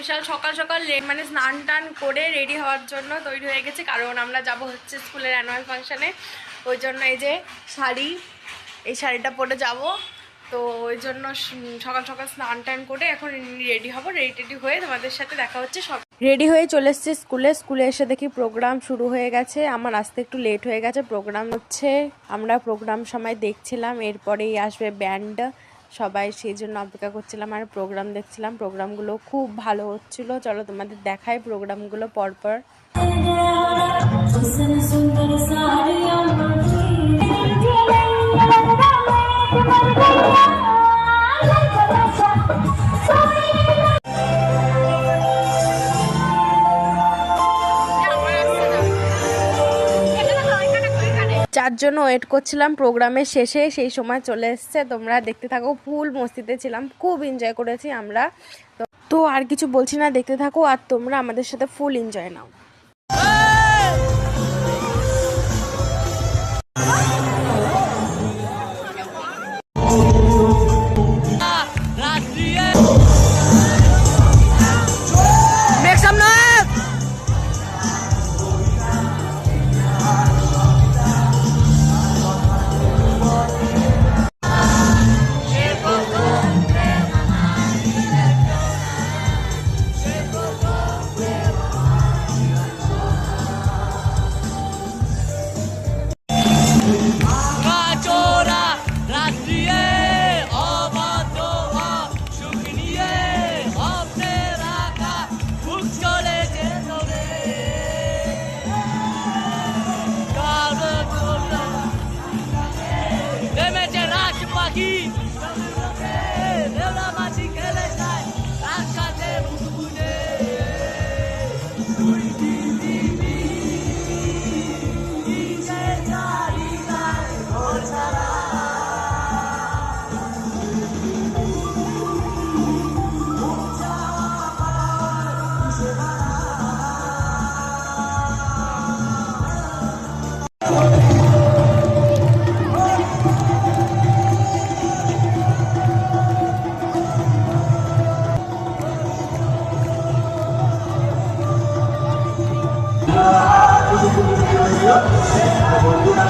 বিশাল সকাল সকাল মানে স্নান টান করে রেডি হওয়ার জন্য তৈরি হয়ে গেছে, কারণ আমরা যাব হচ্ছে স্কুলের অ্যানুয়াল ফাংশানে। ওই জন্য এই যে এই শাড়িটা পরে যাব, তো ওই জন্য সকাল সকাল স্নান টান করে এখন রেডি হব। রেডি হয়ে তোমাদের সাথে দেখা হচ্ছে। সব রেডি হয়ে চলে এসেছি স্কুলে এসে দেখি প্রোগ্রাম শুরু হয়ে গেছে। আমার আসতে একটু লেট হয়ে গেছে। প্রোগ্রাম হচ্ছে, আমরা প্রোগ্রাম সময় দেখছিলাম, এরপরেই আসবে ব্যান্ড, সবাই সেই জন্য অপেক্ষা করছিলাম আর প্রোগ্রাম দেখছিলাম। প্রোগ্রামগুলো খুব ভালো হচ্ছিল। চলো তোমাদের দেখাই প্রোগ্রামগুলো পরপর। যার জন্য ওয়েট করছিলাম প্রোগ্রামের শেষে, সেই সময় চলে এসছে। তোমরা দেখতে থাকো, ফুল মস্তিতে ছিলাম, খুব এনজয় করেছি আমরা। তো আর কিছু বলছি না, দেখতে থাকো আর তোমরা আমাদের সাথে ফুল এনজয় নাও। বন্ধুরা